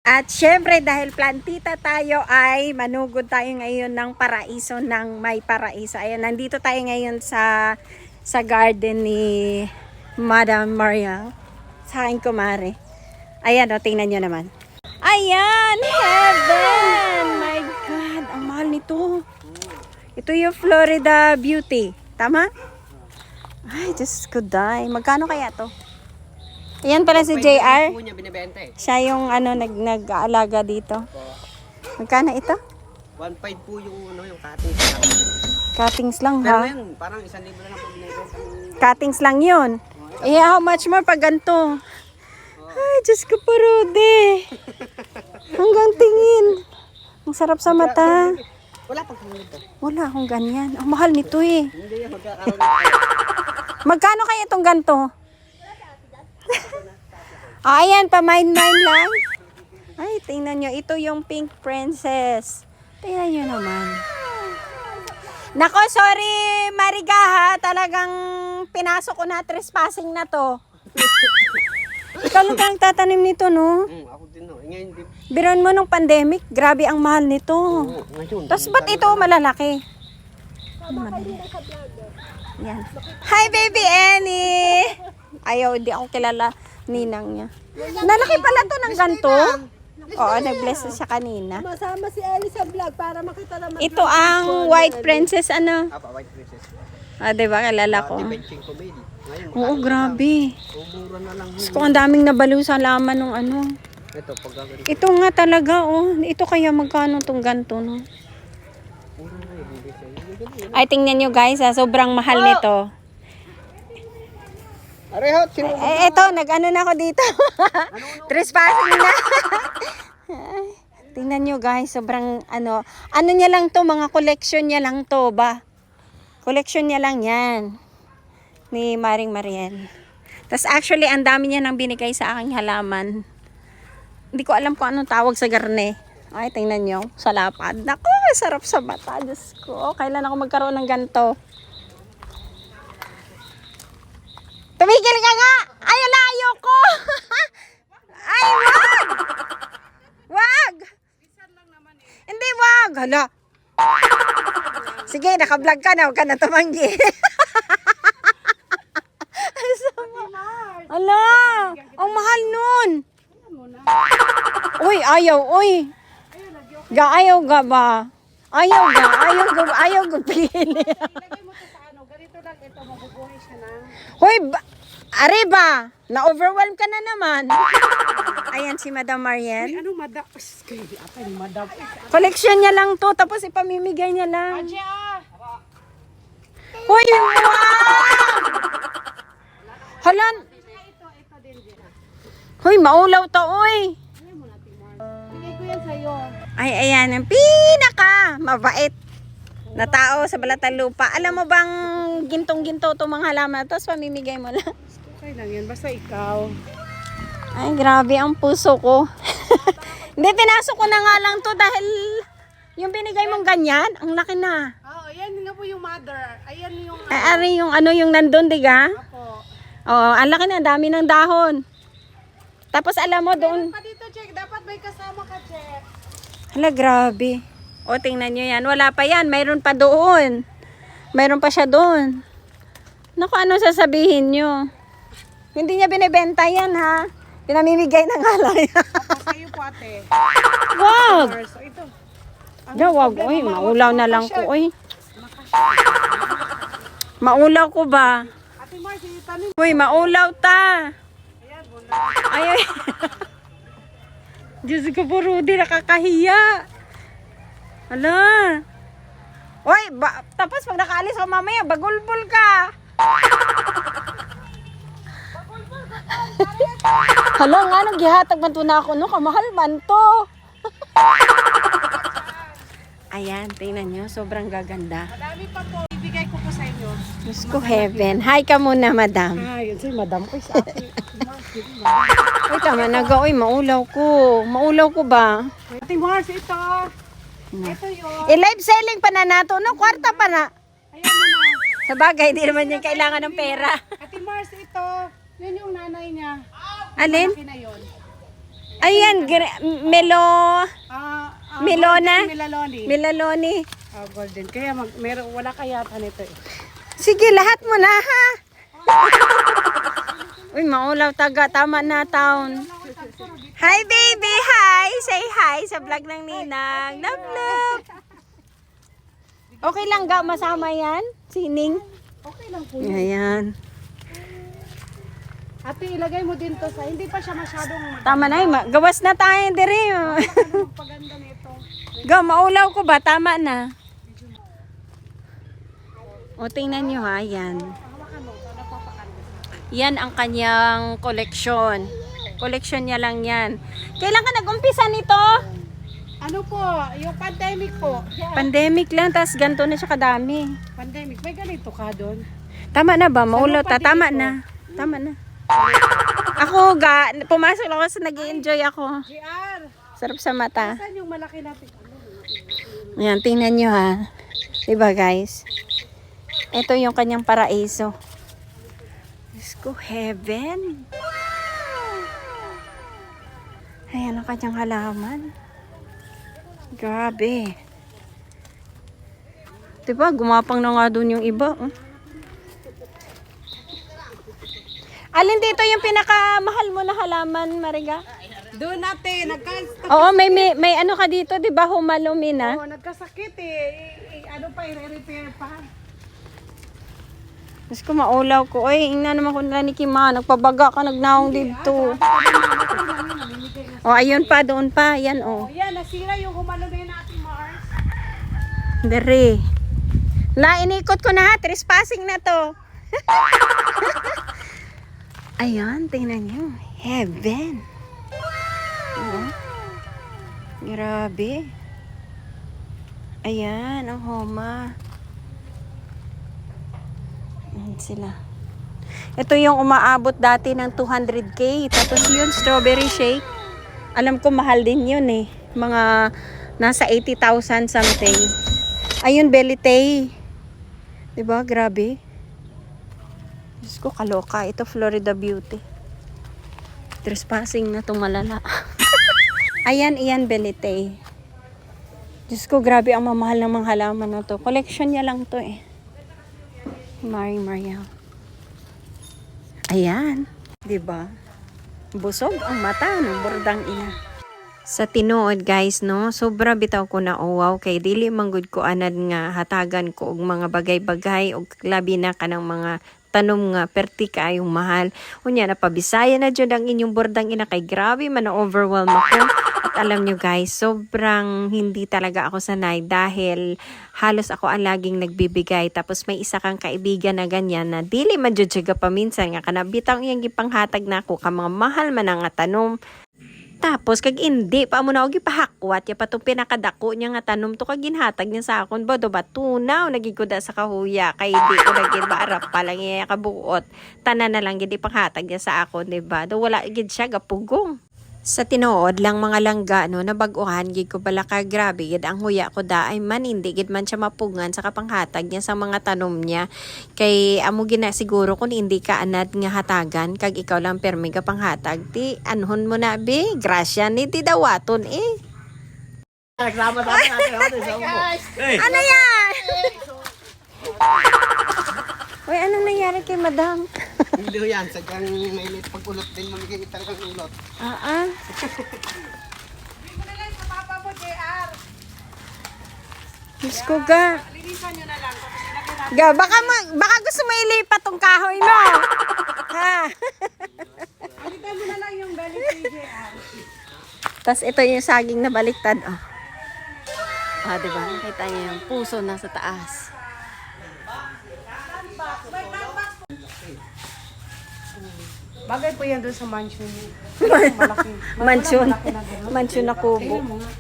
At syempre dahil plantita tayo ay manugod tayo ngayon ng paraiso ng may paraiso. Ayan, nandito tayo ngayon sa garden ni Madam Maria. Sa aking kumare. Ayan, o, tingnan nyo naman. Ayan, heaven! My God, ang mahal nito. Ito yung Florida Beauty. Tama? Ay, Diyos ko, die. Magkano kaya to? Ayan pala si JR. Siya yung nag-aalaga dito. Magkano ito? 1.5 po yung cuttings. Cuttings lang, Pero ha? yun, parang 1,000 lang po binibenta. Cuttings lang yun. Eh, how much more pag ganito? Ay, Diyos ko po, Rudy. Hanggang tingin. Ang sarap sa mata. Wala pang tumulog to. Wala akong ganyan. Ang mahal nito eh. Hindi yan, magkakaroon. Magkano kaya itong ganito? Ayan, pa-mine-mine lang. Ay, tingnan nyo. Ito yung Pink Princess. Tingnan nyo naman. Nako, sorry, Mariga, ha. Talagang pinasok ko na trespassing na to. Ikaw lang kang tatanim nito, no? Ako din, no. Ngayon din. Biron mo nung pandemic, grabe ang mahal nito. Ngayon. Tapos ba't ito malalaki? Yan. Hi, baby Annie! Ayaw, hindi ako kilala ninang niya. Nalaki pala to ng ganito. Oo, nag-bless na siya kanina. Masama si Ellie sa vlog para makita naman. Ito ang White Princess, ano? Apa, White Princess. Ah, diba? Kilala ko. Benching comedy. Ngayon, Oo, grabe. umura na lang. Gusto ko ang daming nabaliw sa laman ng ano. Ito, pag gagawin. Ito nga talaga, oh. Ito kaya magkano tong ganito, no? Puro na yun, hindi siya. Ay, tingnan nyo guys, ha. Sobrang mahal nito. Arehot, sino? Eto, nag-ano na ako dito. Trespassing na. Tingnan nyo guys, sobrang ano niya lang to, mga collection niya lang to ba? Collection niya lang yan. Ni Maring Mariel. Tapos actually, ang dami niya nang binigay sa aking halaman. Hindi ko alam kung anong tawag sa garne. Ay, tingnan nyo, sa lapad. Naku, sarap sa mata. Diyos ko, kailan ako magkaroon ng ganito? Tumigil ka nga! Ay, layo ko! Ay, wag! Wag! Hindi, wag! Hala! Sige, naka-vlog ka na. Huwag ka na tumanggi. Hala! Ang mahal nun! Uy, ayaw, uy! Ayaw ga ba? Ayaw ga pili. Ilagay mo to sa ano, ganito lang ito, mabubuhay siya ng... Hoy, Arriba! Na-overwhelm ka na naman. Ayan si Madam Mariel. Ano madam? Kaya apa yung madam? Collection niya lang to, tapos ipamimigay niya lang. Adya! Hoy, wow! Halan! Ito din din. Hoy, maulaw to, oy! Bigay ko yan sa'yo. Ay, ayan, ang pinaka mabait na tao sa Balatan Lupa. Alam mo bang gintong-ginto itong mga halaman, tapos pamimigay mo lang. Okay lang yan, basta ikaw. Ay, grabe ang puso ko. Hindi, pinasok ko na nga lang to dahil yung binigay mong ganyan, ang laki na. Oo, yan nga po yung mother. Ayan yung... Ay, ari yung ano yung nandun, diga? Ako. Oo, ang laki na, dami ng dahon. Tapos alam mo doon, Pa dito, Check. Dapat may kasama ka, Check. hala, grabe. O, tingnan nyo yan. Wala pa yan. Mayroon pa doon. Mayroon pa siya doon. Naku, ano sasabihin nyo? Hindi niya binibenta yan, ha? Pinamimigay na nga lang yan. Tapos sa'yo po, ate. Wag! So, ito. Wag. Uy, maulaw na lang ko. Uy. Maulaw ko ba? Ate Marcy, tanin. Uy, maulaw ta. Ayan, wala. Ay. Diyos ko po, Rudy, nakakahiya. Hala. Uy, tapos pag nakaalis ako mamaya, bagulbul ka. Hala nga, naghihatag man to na ako, no? Kamahal man to. Ayan, tingnan nyo, sobrang gaganda. Madami pa po. Ibigay ko po sa inyo. Diyos ko, heaven. Hi ka muna, madam. Ay, yun sa'yo, madam. Uy, sa akin. Uy, tama na ga. Uy, maulaw ko. Maulaw ko ba? Ate Marcy, ito. Ito yun. I-live selling pa na nato, no? Kwarta pa na. Ayan mo na. Sa bagay, di naman yung kailangan ng pera. Ate Marcy, ito. Yun yung nanay niya. Alin? Malaki na yun. Ayan, Melona? Milaloni. Milaloni. Oh, golden. Kaya wala kaya nito eh. Sige, lahat mo na ha. Uy, maulaw taga. Tama na taon. Hi baby, hi! Say hi sa vlog ng Ninang. Love, love. Okay lang ga, masama yan? Sining? Okay lang po. Ayan. Ate, ilagay mo din to sa, hindi pa siya masyadong Tama na, gawas na tayo dire. paganda nito. Ga, maulaw ko ba? Tama na. O, tingnan nyo ha, yan. Hawakan mo, napapakanda. Yan ang kanyang koleksyon. Koleksyon niya lang yan. Kailan ka nag-umpisa nito? Ano po, yung pandemic po. Yeah. Pandemic lang, tas ganito na siya kadami. Pandemic, may ganito ka doon. Tama na ba? Maulaw ta. Tama na. Tama na. Ako ga, pumasok lang ako sa nag-i-enjoy ako. GR, Sarap sa mata. saan yung malaki natin? Ayan, tingnan nyo ha. Diba guys? Ito yung kanyang paraiso. Diyos ko, heaven. Ayan ang kanyang halaman. Grabe. Diba, gumapang na nga dun yung iba. Oh. Alin dito yung pinakamahal mo na halaman, Mariga? Doon natin, nagkasakit. Oo, may ano ka dito, diba, humalumina? Oo, nagkasakit eh. Ano pa, i-repair pa. Mas ko maulaw ko. Ay, ina naman ko nila ni Kima. Nagpabaga ka, nagnaong dito. O, ayun pa, doon pa. Yan, o. Oh, yan, nasira yung humalumay natin, Mars. Dari. La, inikot ko na ha. Trespassing na to. Ayan, tingnan nyo. Heaven. Diba? Grabe. Ayan, ang homa. Ayan sila. Ito yung umaabot dati ng 200k. Tapos yun, strawberry shake. Alam ko mahal din yun eh. Mga nasa 80,000 something. Ayun, Belitay. Diba? Grabe. Diyos ko, kaloka. Ito, Florida Beauty. Trespassing na itong malala. Ayan, iyan, Belitay. Diyos ko, grabe ang mamahal ng mga halaman na to. Collection niya lang to eh. Mariel. Ayan. Diba? Busog ang mata ng bordang ina. Sa tinuod guys no, sobra bitaw ko na uwaw kay dili manggod ko anad nga hatagan ko og mga bagay-bagay og labi na kanang mga tanom nga perti kaayong mahal. Unya na pabisaya na jud ang inyong bordang ina kay grabe man na overwhelm ako. At alam nyo guys, sobrang hindi talaga ako sanay dahil halos ako ang laging nagbibigay. Tapos may isa kang kaibigan na ganyan na dili man jud siya paminsan nga kanabitang iyang gipanghatag na ako ka mga mahal man nga tanom. Tapos kag hindi pa mo na og gipahakwat ya patong pinakadako niya nga tanom to kag ginhatag niya sa akon bodo ba tunaw nagiguda sa kahuya kay di ko nagid maarap pa lang iya kabuot tanan na lang gid ipanghatag niya sa akon di ba do wala gid siya gapugong. Sa tinuod lang mga langga no nabag-uhan gid ko bala ka grabe gid ang huya ko da ay man hindi gid man siya mapugan sa kapanghatag niya sa mga tanom niya kay amo gina siguro kun hindi ka anad nga hatagan kag ikaw lang permi ka panghatag ti anhon mo na be grasya ni ti dawaton eh. Reklamo sa atin natin. Ano yan? Uy, anong nangyari kay madam? Hindi ko yan. Sadyang mainit pag-ulot din. Mamigay talagang ulot. Hindi mo na lang sa papa mo, JR. Diyos ko ga. Linisan nyo na lang. Tapos ilagay natin. Ga, baka gusto mo ilipat tong kahoy mo. Ha? Alitan mo na lang yung galing kay JR. Tapos ito yung saging na baliktad. Oh. Ah, diba? Nakita niyo yung puso nasa taas. Bagay po yan doon sa mansion. Malaki. Mansion. Malaki na gano'n. Mansion na kubo. Tingnan mo nga.